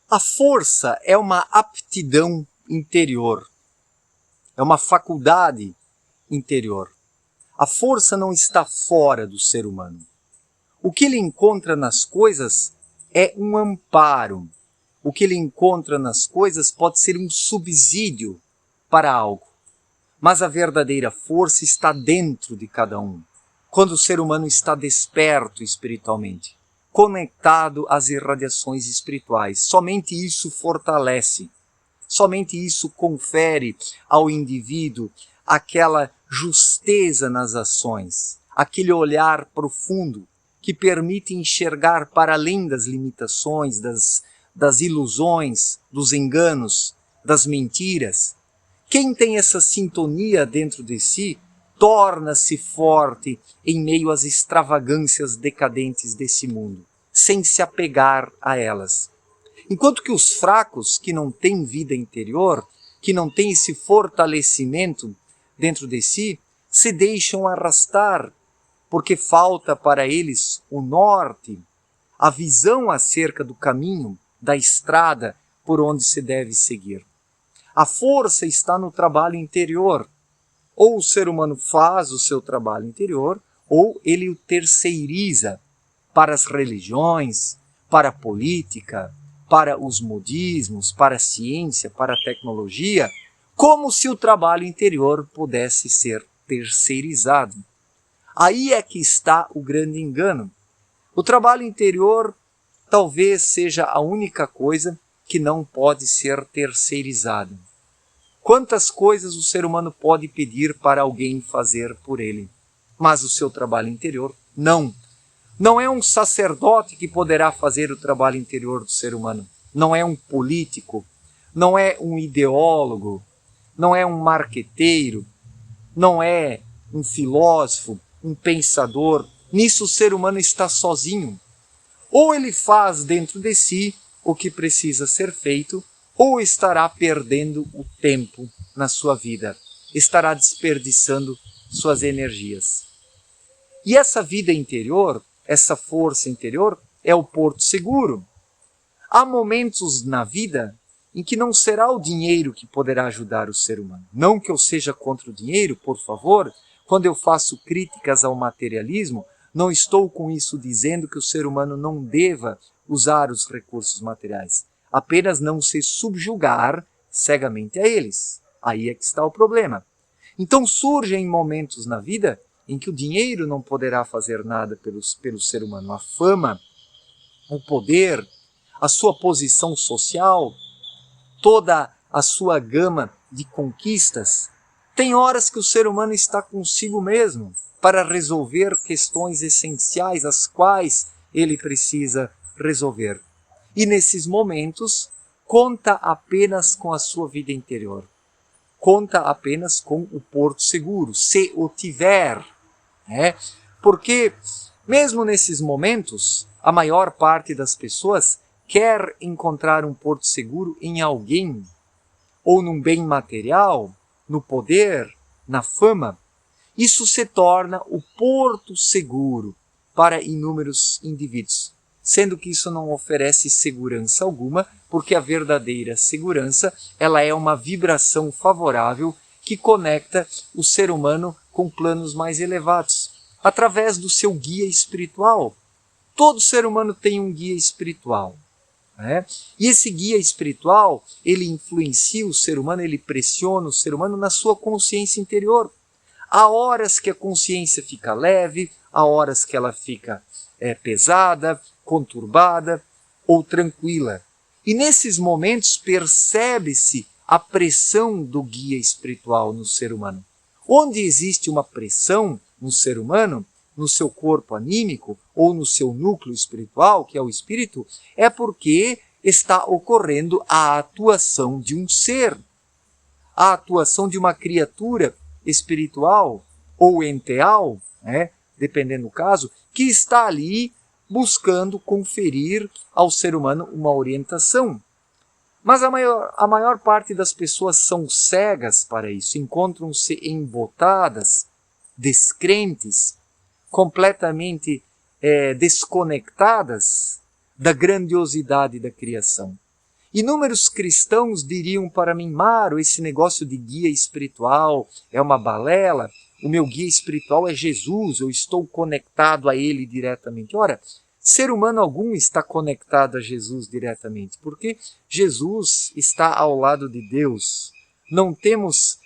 A força é uma aptidão interior, é uma faculdade interior. A força não está fora do ser humano. O que ele encontra nas coisas é um amparo. O que ele encontra nas coisas pode ser um subsídio para algo. Mas a verdadeira força está dentro de cada um, quando o ser humano está desperto espiritualmente, conectado às irradiações espirituais. Somente isso fortalece, somente isso confere ao indivíduo aquela justeza nas ações, aquele olhar profundo que permite enxergar para além das limitações, das ilusões, dos enganos, das mentiras. Quem tem essa sintonia dentro de si torna-se forte em meio às extravagâncias decadentes desse mundo, sem se apegar a elas. Enquanto que os fracos, que não têm vida interior, que não têm esse fortalecimento dentro de si, se deixam arrastar, porque falta para eles o norte, a visão acerca do caminho, da estrada por onde se deve seguir. A força está no trabalho interior. Ou o ser humano faz o seu trabalho interior, ou ele o terceiriza para as religiões, para a política, para os modismos, para a ciência, para a tecnologia, como se o trabalho interior pudesse ser terceirizado. Aí é que está o grande engano. O trabalho interior talvez seja a única coisa que não pode ser terceirizada. Quantas coisas o ser humano pode pedir para alguém fazer por ele, mas o seu trabalho interior não. Não é um sacerdote que poderá fazer o trabalho interior do ser humano. Não é um político, não é um ideólogo, não é um marqueteiro, não é um filósofo, um pensador. Nisso o ser humano está sozinho. Ou ele faz dentro de si o que precisa ser feito, ou estará perdendo o tempo na sua vida, estará desperdiçando suas energias. E essa vida interior, essa força interior, é o porto seguro. Há momentos na vida em que não será o dinheiro que poderá ajudar o ser humano. Não que eu seja contra o dinheiro, por favor. Quando eu faço críticas ao materialismo, não estou com isso dizendo que o ser humano não deva usar os recursos materiais. Apenas não se subjugar cegamente a eles. Aí é que está o problema. Então surgem momentos na vida em que o dinheiro não poderá fazer nada pelo ser humano. A fama, o poder, a sua posição social, toda a sua gama de conquistas. Tem horas que o ser humano está consigo mesmo para resolver questões essenciais as quais ele precisa resolver. E nesses momentos, conta apenas com a sua vida interior. Conta apenas com o porto seguro, se o tiver. Porque, mesmo nesses momentos, a maior parte das pessoas quer encontrar um porto seguro em alguém, ou num bem material, no poder, na fama. Isso se torna o porto seguro para inúmeros indivíduos, sendo que isso não oferece segurança alguma, porque a verdadeira segurança ela é uma vibração favorável que conecta o ser humano com planos mais elevados, através do seu guia espiritual. Todo ser humano tem um guia espiritual. E esse guia espiritual, ele influencia o ser humano, ele pressiona o ser humano na sua consciência interior. Há horas que a consciência fica leve, há horas que ela fica pesada, conturbada ou tranquila. E nesses momentos percebe-se a pressão do guia espiritual no ser humano. Onde existe uma pressão no ser humano, no seu corpo anímico ou no seu núcleo espiritual, que é o espírito, é porque está ocorrendo a atuação de um ser, a atuação de uma criatura espiritual ou enteal, dependendo do caso, que está ali buscando conferir ao ser humano uma orientação. Mas a maior parte das pessoas são cegas para isso, encontram-se embotadas, descrentes, completamente desconectadas da grandiosidade da criação. Inúmeros cristãos diriam para mim: Maro, esse negócio de guia espiritual é uma balela, o meu guia espiritual é Jesus, eu estou conectado a ele diretamente. Ora, ser humano algum está conectado a Jesus diretamente, porque Jesus está ao lado de Deus. Não temos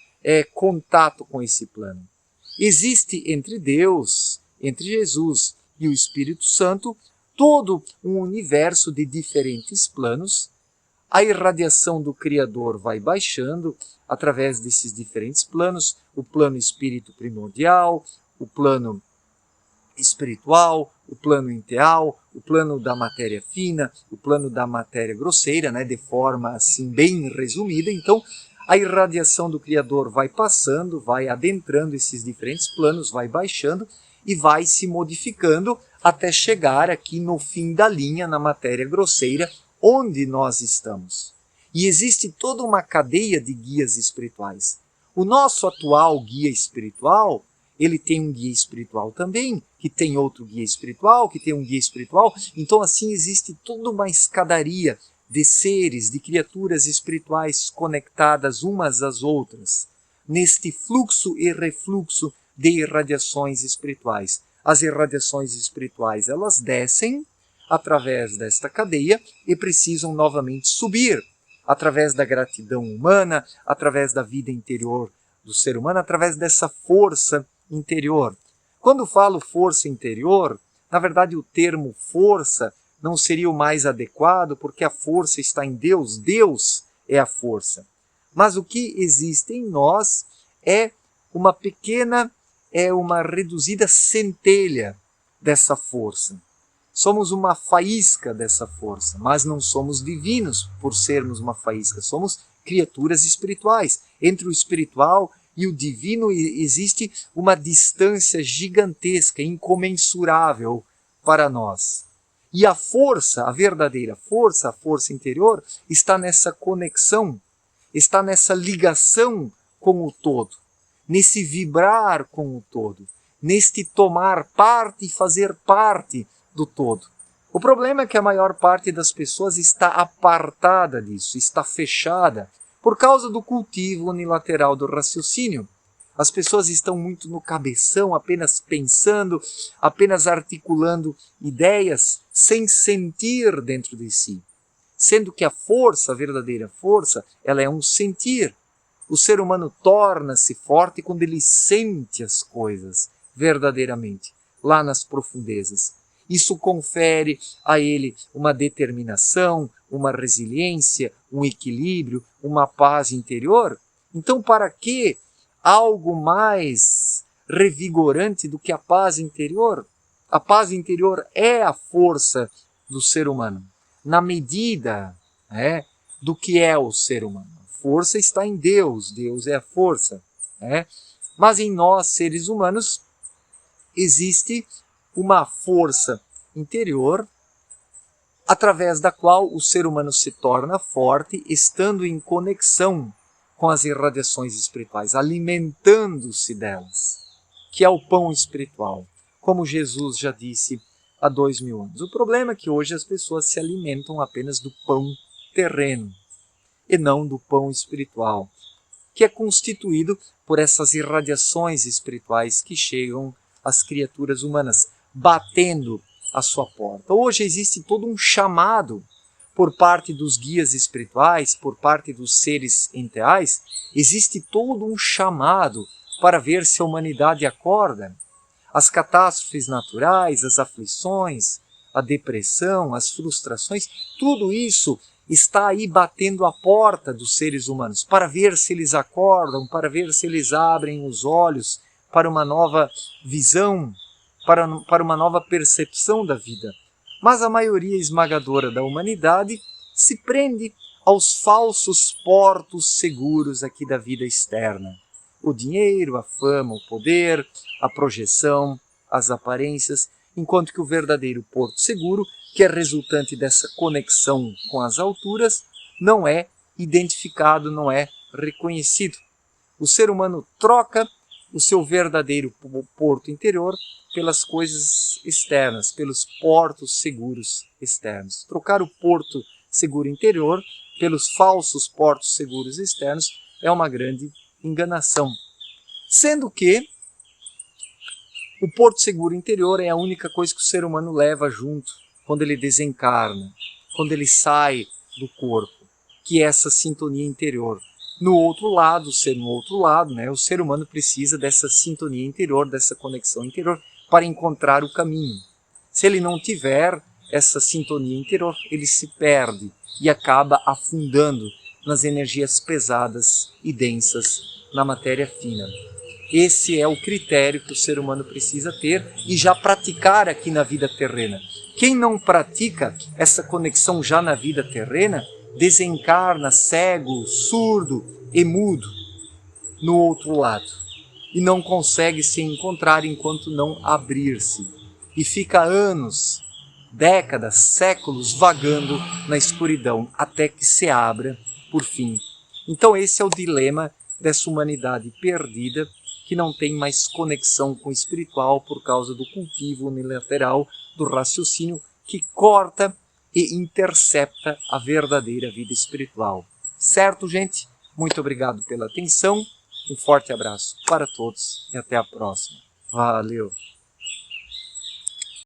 contato com esse plano. Existe entre Deus, entre Jesus e o Espírito Santo, todo um universo de diferentes planos. A irradiação do Criador vai baixando através desses diferentes planos, o plano espírito primordial, o plano espiritual, o plano inteal, o plano da matéria fina, o plano da matéria grosseira, né, de forma assim bem resumida. Então, a irradiação do Criador vai passando, vai adentrando esses diferentes planos, vai baixando e vai se modificando até chegar aqui no fim da linha, na matéria grosseira, onde nós estamos. E existe toda uma cadeia de guias espirituais. O nosso atual guia espiritual, ele tem um guia espiritual também, que tem outro guia espiritual, que tem um guia espiritual. Então assim existe toda uma escadaria de seres, de criaturas espirituais conectadas umas às outras, neste fluxo e refluxo de irradiações espirituais. As irradiações espirituais, elas descem através desta cadeia e precisam novamente subir através da gratidão humana, através da vida interior do ser humano, através dessa força interior. Quando falo força interior, na verdade o termo força não seria o mais adequado, porque a força está em Deus, Deus é a força. Mas o que existe em nós é uma pequena, uma reduzida centelha dessa força. Somos uma faísca dessa força, mas não somos divinos por sermos uma faísca, somos criaturas espirituais. Entre o espiritual e o divino existe uma distância gigantesca, incomensurável para nós. E a força, a verdadeira força, a força interior, está nessa conexão, está nessa ligação com o todo, nesse vibrar com o todo, neste tomar parte e fazer parte do todo. O problema é que a maior parte das pessoas está apartada disso, está fechada, por causa do cultivo unilateral do raciocínio. As pessoas estão muito no cabeção, apenas pensando, apenas articulando ideias, sem sentir dentro de si. Sendo que a força, a verdadeira força, ela é um sentir. O ser humano torna-se forte quando ele sente as coisas verdadeiramente, lá nas profundezas. Isso confere a ele uma determinação, uma resiliência, um equilíbrio, uma paz interior. Então, para que algo mais revigorante do que a paz interior? A paz interior é a força do ser humano, na medida do que é o ser humano. A força está em Deus, Deus é a força. Mas em nós, seres humanos, existe uma força interior através da qual o ser humano se torna forte, estando em conexão com as irradiações espirituais, alimentando-se delas, que é o pão espiritual, como Jesus já disse há 2000 anos. O problema é que hoje as pessoas se alimentam apenas do pão terreno e não do pão espiritual, que é constituído por essas irradiações espirituais que chegam às criaturas humanas, batendo à sua porta. Hoje existe todo um chamado por parte dos guias espirituais, por parte dos seres enteais, existe todo um chamado para ver se a humanidade acorda. As catástrofes naturais, as aflições, a depressão, as frustrações, tudo isso está aí batendo a porta dos seres humanos, para ver se eles acordam, para ver se eles abrem os olhos para uma nova visão, para uma nova percepção da vida. Mas a maioria esmagadora da humanidade se prende aos falsos portos seguros aqui da vida externa. O dinheiro, a fama, o poder, a projeção, as aparências, enquanto que o verdadeiro porto seguro, que é resultante dessa conexão com as alturas, não é identificado, não é reconhecido. O ser humano troca o seu verdadeiro porto interior pelas coisas externas, pelos portos seguros externos. Trocar o porto seguro interior pelos falsos portos seguros externos é uma grande enganação. Sendo que o porto seguro interior é a única coisa que o ser humano leva junto quando ele desencarna, quando ele sai do corpo, que é essa sintonia interior. No outro lado, o ser humano precisa dessa sintonia interior, dessa conexão interior, para encontrar o caminho. Se ele não tiver essa sintonia interior, ele se perde e acaba afundando nas energias pesadas e densas, na matéria fina. Esse é o critério que o ser humano precisa ter e já praticar aqui na vida terrena. Quem não pratica essa conexão já na vida terrena, desencarna cego, surdo e mudo no outro lado. E não consegue se encontrar enquanto não abrir-se. E fica anos, décadas, séculos vagando na escuridão, até que se abra por fim. Então esse é o dilema dessa humanidade perdida, que não tem mais conexão com o espiritual por causa do cultivo unilateral do raciocínio que corta e intercepta a verdadeira vida espiritual. Certo, gente? Muito obrigado pela atenção, um forte abraço para todos e até a próxima. Valeu!